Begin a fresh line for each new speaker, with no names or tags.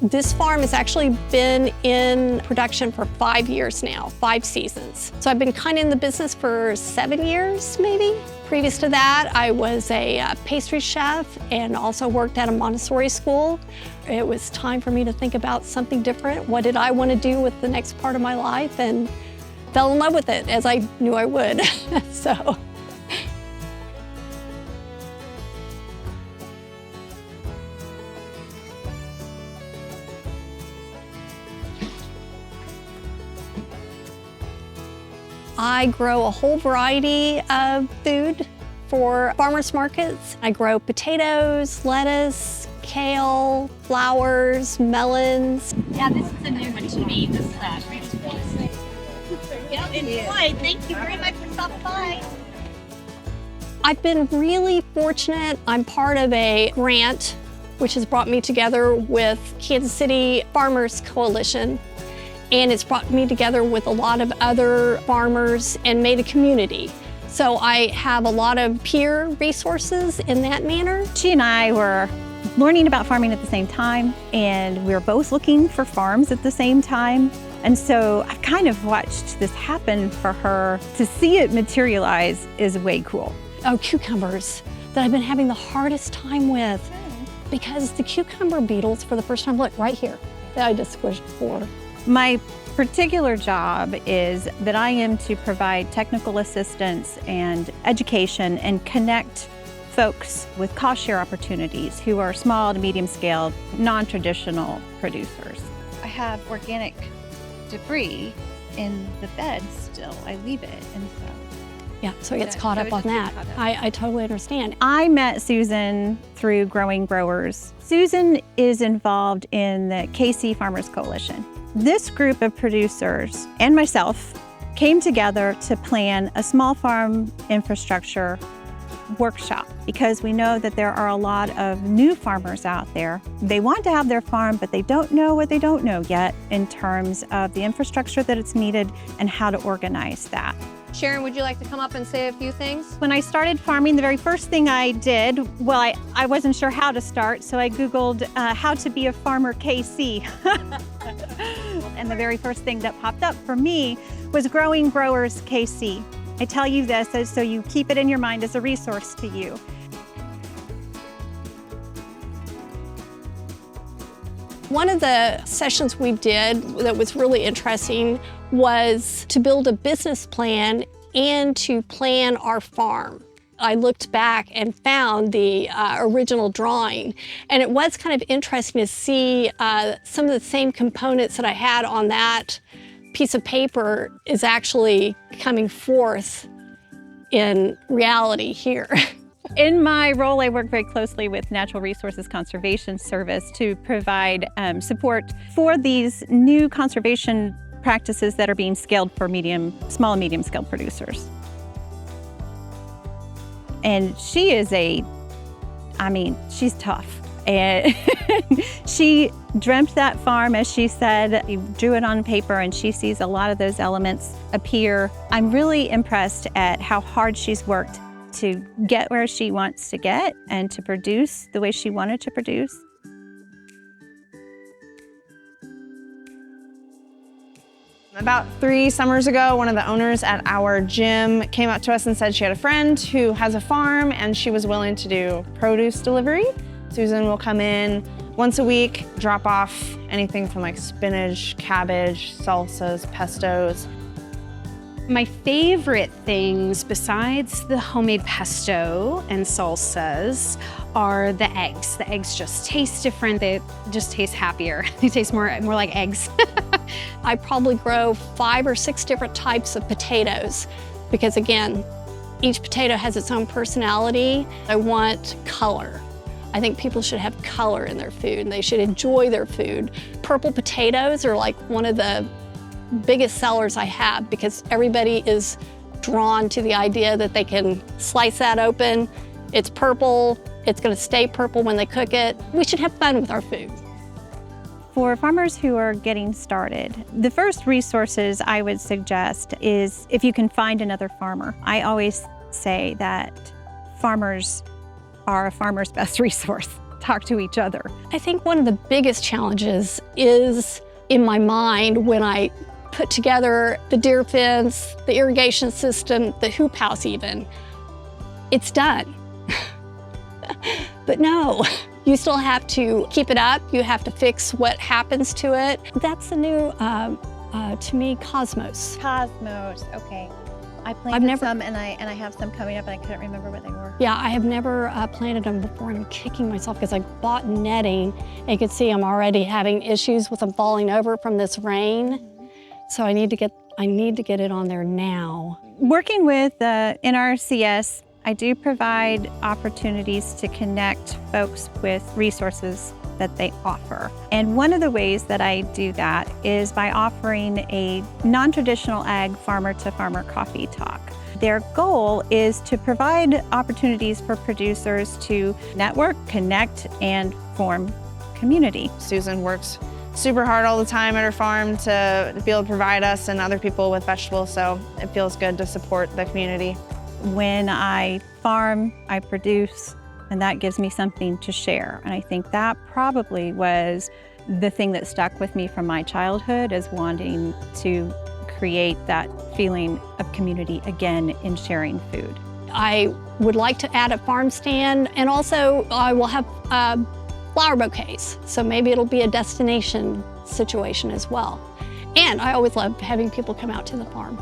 This farm has actually been in production for 5 years now, 5 seasons. So I've been kind of in the business for 7 years, maybe. Previous to that, I was a pastry chef and also worked at a Montessori school. It was time for me to think about something different. What did I want to do with the next part of my life? And fell in love with it, as I knew I would. So. I grow a whole variety of food for farmers markets. I grow potatoes, lettuce, kale, flowers, melons.
Yeah, this is a new one to me, this yeah, enjoy. Thank you very much for stopping by.
I've been really fortunate. I'm part of a grant which has brought me together with Kansas City F.A.R.M.E.R.S coalition. And it's brought me together with a lot of other farmers and made a community. So I have a lot of peer resources in that manner.
She and I were learning about farming at the same time, and we were both looking for farms at the same time. And so I kind of watched this happen for her. To see it materialize is way cool.
Oh, cucumbers that I've been having the hardest time with because the cucumber beetles, for the first time, look right here, that I just squished for.
My particular job is that I am to provide technical assistance and education and connect folks with cost share opportunities who are small to medium scale, non-traditional producers. I have organic debris in the bed still. I leave it, and so.
Yeah, so it gets caught up on that. I totally understand.
I met Susan through Growing Growers. Susan is involved in the KC Farmers Coalition. This group of producers and myself came together to plan a small farm infrastructure workshop because we know that there are a lot of new farmers out there. They want to have their farm, but they don't know what they don't know yet in terms of the infrastructure that it's needed and how to organize that.
Sharon, would you like to come up and say a few things?
When I started farming, the very first thing I did, well, I wasn't sure how to start, so I Googled how to be a farmer KC. And the very first thing that popped up for me was Growing Growers KC. I tell you this so you keep it in your mind as a resource to you.
One of the sessions we did that was really interesting was to build a business plan and to plan our farm. I looked back and found the original drawing, and it was kind of interesting to see some of the same components that I had on that piece of paper is actually coming forth in reality here.
In my role, I work very closely with Natural Resources Conservation Service to provide support for these new conservation practices that are being scaled for small and medium scale producers. And she is she's tough. And she dreamt that farm, as she said. She drew it on paper, and she sees a lot of those elements appear. I'm really impressed at how hard she's worked to get where she wants to get and to produce the way she wanted to produce.
About 3 summers ago, one of the owners at our gym came up to us and said she had a friend who has a farm and she was willing to do produce delivery. Susan will come in once a week, drop off anything from like spinach, cabbage, salsas, pestos.
My favorite things, besides the homemade pesto and salsas, are the eggs. The eggs just taste different. They just taste happier. They taste more like eggs.
I probably grow 5 or 6 different types of potatoes because, again, each potato has its own personality. I want color. I think people should have color in their food and they should enjoy their food. Purple potatoes are like one of the biggest sellers I have because everybody is drawn to the idea that they can slice that open. It's purple. It's going to stay purple when they cook it. We should have fun with our food.
For farmers who are getting started, the first resources I would suggest is if you can find another farmer. I always say that farmers are a farmer's best resource. talk to each other.
I think one of the biggest challenges is in my mind when I put together the deer fence, the irrigation system, the hoop house even. It's done. But no, you still have to keep it up. You have to fix what happens to it. That's the new, to me, cosmos.
Cosmos, okay. I planted some and I have some coming up and I couldn't remember what they were.
Yeah, I have never planted them before and I'm kicking myself because I bought netting and you can see I'm already having issues with them falling over from this rain. So I need to get it on there now.
Working with the NRCS, I do provide opportunities to connect folks with resources that they offer. And one of the ways that I do that is by offering a non-traditional ag farmer-to-farmer coffee talk. Their goal is to provide opportunities for producers to network, connect, and form community.
Susan works super hard all the time at her farm to be able to provide us and other people with vegetables, so it feels good to support the community.
When I farm, I produce, and that gives me something to share. And I think that probably was the thing that stuck with me from my childhood, is wanting to create that feeling of community again in sharing food.
I would like to add a farm stand, and also I will have flower bouquets, so maybe it'll be a destination situation as well. And I always love having people come out to the farm.